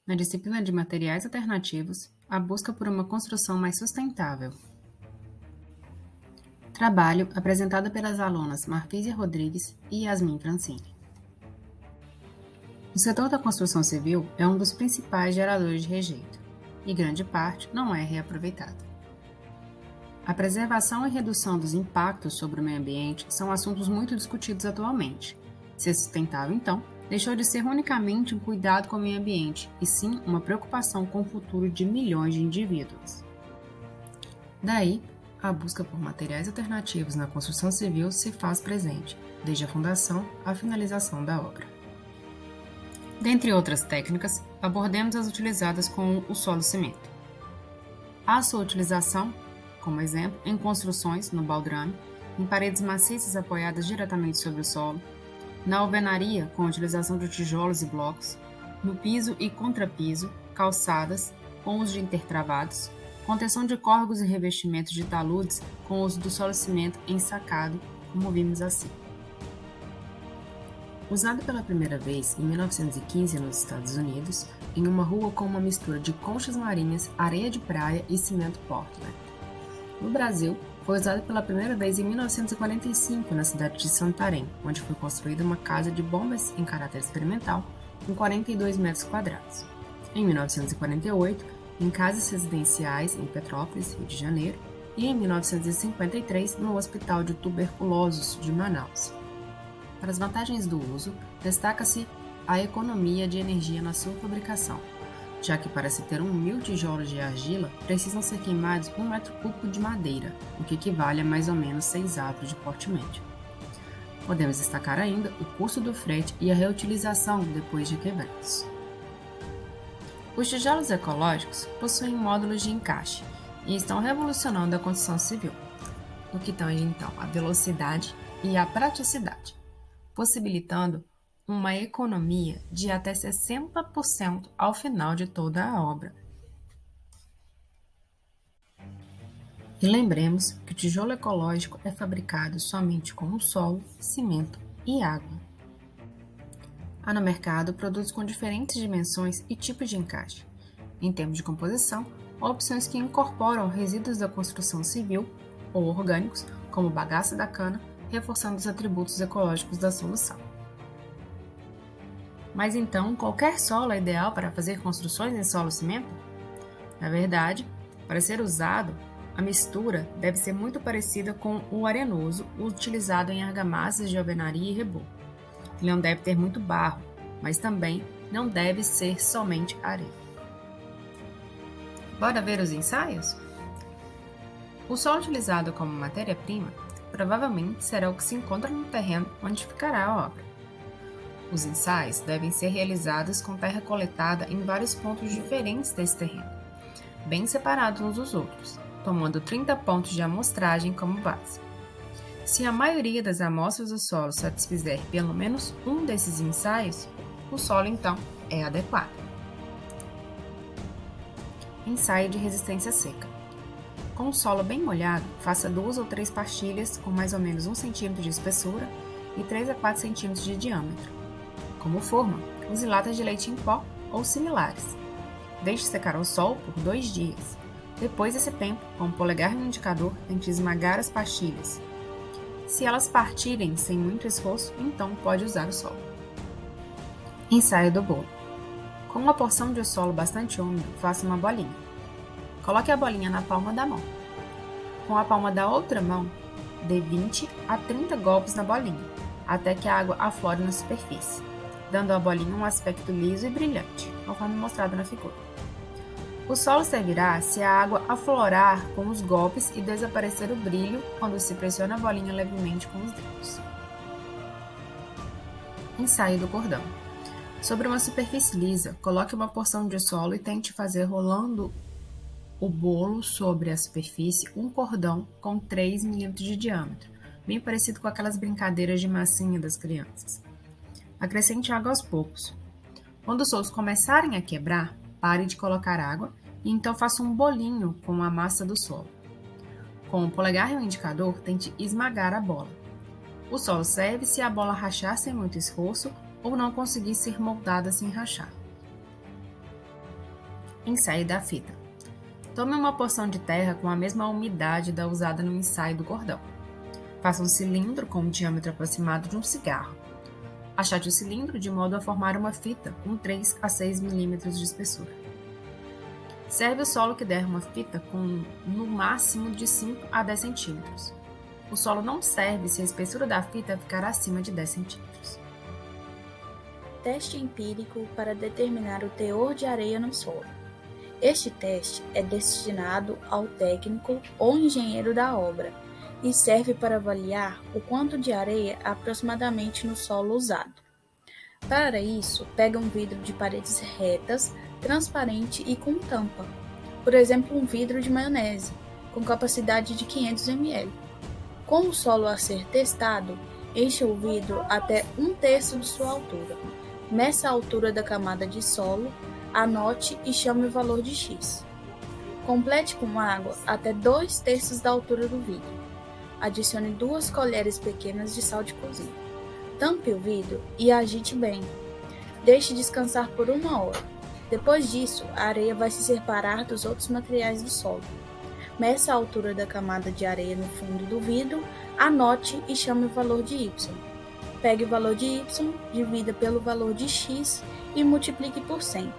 Na disciplina de materiais alternativos, a busca por uma construção mais sustentável. Trabalho apresentado pelas alunas Marfísia Rodrigues e Yasmin Francini. O setor da construção civil é um dos principais geradores de rejeito, e grande parte não é reaproveitada. A preservação e redução dos impactos sobre o meio ambiente são assuntos muito discutidos atualmente. Ser sustentável, então, deixou de ser unicamente um cuidado com o meio ambiente, e sim uma preocupação com o futuro de milhões de indivíduos. Daí, a busca por materiais alternativos na construção civil se faz presente, desde a fundação à finalização da obra. Dentre outras técnicas, abordemos as utilizadas com o solo-cimento. A sua utilização, como exemplo, em construções no baldrame, em paredes maciças apoiadas diretamente sobre o solo, na alvenaria com a utilização de tijolos e blocos, no piso e contrapiso, calçadas, com uso de intertravados, contenção de córregos e revestimentos de taludes com uso do solo-cimento ensacado, como vimos acima. Usado pela primeira vez em 1915 nos Estados Unidos, em uma rua com uma mistura de conchas marinhas, areia de praia e cimento Portland. No Brasil, foi usado pela primeira vez em 1945 na cidade de Santarém, onde foi construída uma casa de bombas em caráter experimental com 42 metros quadrados. Em 1948, em casas residenciais em Petrópolis, Rio de Janeiro, e em 1953 no Hospital de Tuberculosos de Manaus. Para as vantagens do uso, destaca-se a economia de energia na sua fabricação, já que para se ter 1.000 tijolos de argila, precisam ser queimados 1 metro cúbico de madeira, o que equivale a mais ou menos 6 atos de porte médio. Podemos destacar ainda o custo do frete e a reutilização depois de quebrados. Os tijolos ecológicos possuem módulos de encaixe e estão revolucionando a construção civil, no que tange então a velocidade e a praticidade, possibilitando uma economia de até 60% ao final de toda a obra. E lembremos que o tijolo ecológico é fabricado somente com o solo, cimento e água. Há no mercado produtos com diferentes dimensões e tipos de encaixe. Em termos de composição, há opções que incorporam resíduos da construção civil ou orgânicos, como bagaça da cana, reforçando os atributos ecológicos da solução. Mas então, qualquer solo é ideal para fazer construções em solo-cimento? Na verdade, para ser usado, a mistura deve ser muito parecida com o arenoso utilizado em argamassas de alvenaria e reboco. Ele não deve ter muito barro, mas também não deve ser somente areia. Bora ver os ensaios? O solo utilizado como matéria-prima provavelmente será o que se encontra no terreno onde ficará a obra. Os ensaios devem ser realizados com terra coletada em vários pontos diferentes desse terreno, bem separados uns dos outros, tomando 30 pontos de amostragem como base. Se a maioria das amostras do solo satisfizer pelo menos um desses ensaios, o solo então é adequado. Ensaio de resistência seca. Com o solo bem molhado, faça 2 ou 3 pastilhas com mais ou menos 1 cm de espessura e 3 a 4 cm de diâmetro. Como forma, use latas de leite em pó ou similares. Deixe secar ao sol por 2 dias. Depois desse tempo, com o polegar e o indicador, tente esmagar as pastilhas. Se elas partirem sem muito esforço, então pode usar o solo. Ensaio do bolo. Com uma porção de solo bastante úmido, faça uma bolinha. Coloque a bolinha na palma da mão. Com a palma da outra mão, dê 20 a 30 golpes na bolinha, até que a água aflore na superfície, dando à bolinha um aspecto liso e brilhante, conforme mostrado na figura. O solo servirá se a água aflorar com os golpes e desaparecer o brilho quando se pressiona a bolinha levemente com os dedos. Ensaio do cordão. Sobre uma superfície lisa, coloque uma porção de solo e tente fazer rolando o bolo sobre a superfície um cordão com 3 mm de diâmetro, bem parecido com aquelas brincadeiras de massinha das crianças. Acrescente água aos poucos. Quando os solos começarem a quebrar, pare de colocar água e então faça um bolinho com a massa do solo. Com o polegar e o indicador, tente esmagar a bola. O solo serve se a bola rachar sem muito esforço ou não conseguir ser moldada sem rachar. Ensaio da fita. Tome uma porção de terra com a mesma umidade da usada no ensaio do cordão. Faça um cilindro com um diâmetro aproximado de um cigarro. Achate o cilindro de modo a formar uma fita com 3 a 6 milímetros de espessura. Serve o solo que der uma fita com no máximo de 5 a 10 centímetros. O solo não serve se a espessura da fita ficar acima de 10 centímetros. Teste empírico para determinar o teor de areia no solo. Este teste é destinado ao técnico ou engenheiro da obra e serve para avaliar o quanto de areia aproximadamente no solo usado. Para isso, pega um vidro de paredes retas, transparente e com tampa, por exemplo, um vidro de maionese, com capacidade de 500 ml. Com o solo a ser testado, encha o vidro até 1/3 de sua altura. Meça a altura da camada de solo, anote e chame o valor de X. Complete com água até 2/3 da altura do vidro. Adicione 2 colheres pequenas de sal de cozinha. Tampe o vidro e agite bem. Deixe descansar por 1 hora. Depois disso, a areia vai se separar dos outros materiais do solo. Meça a altura da camada de areia no fundo do vidro, anote e chame o valor de Y. Pegue o valor de Y, divida pelo valor de X e multiplique por 100.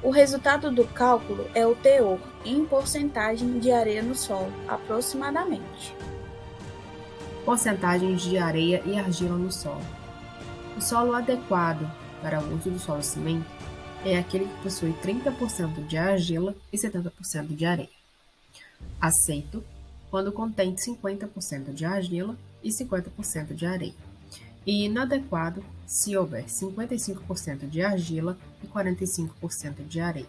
O resultado do cálculo é o teor em porcentagem de areia no solo, aproximadamente. Porcentagens de areia e argila no solo. O solo adequado para o uso do solo cimento é aquele que possui 30% de argila e 70% de areia. Aceito quando contém 50% de argila e 50% de areia. E inadequado se houver 55% de argila e 45% de areia.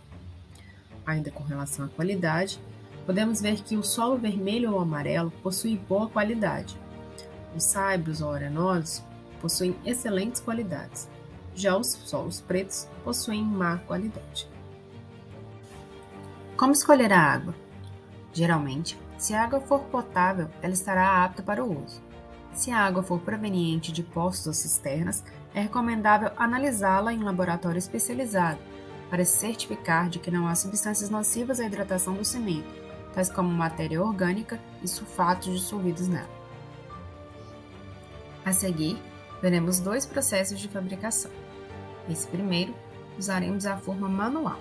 Ainda com relação à qualidade, podemos ver que o solo vermelho ou amarelo possui boa qualidade. Os saibros ou arenosos possuem excelentes qualidades. Já os solos pretos possuem má qualidade. Como escolher a água? Geralmente, se a água for potável, ela estará apta para o uso. Se a água for proveniente de poços ou cisternas, é recomendável analisá-la em um laboratório especializado para se certificar de que não há substâncias nocivas à hidratação do cimento, tais como matéria orgânica e sulfatos dissolvidos nela. A seguir, veremos 2 processos de fabricação. Nesse primeiro, usaremos a forma manual.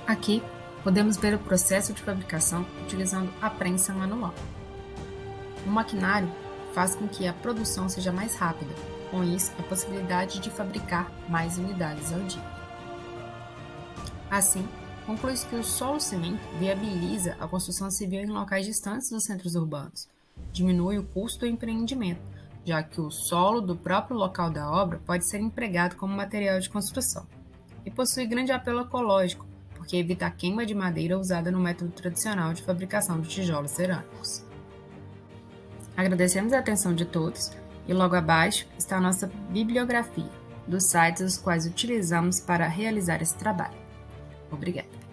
Aqui, podemos ver o processo de fabricação utilizando a prensa manual. O maquinário faz com que a produção seja mais rápida, com isso a possibilidade de fabricar mais unidades ao dia. Assim, conclui-se que o solo cimento viabiliza a construção civil em locais distantes dos centros urbanos, diminui o custo do empreendimento, já que o solo do próprio local da obra pode ser empregado como material de construção, e possui grande apelo ecológico, porque evita a queima de madeira usada no método tradicional de fabricação de tijolos cerâmicos. Agradecemos a atenção de todos e logo abaixo está a nossa bibliografia dos sites os quais utilizamos para realizar esse trabalho. Obrigada.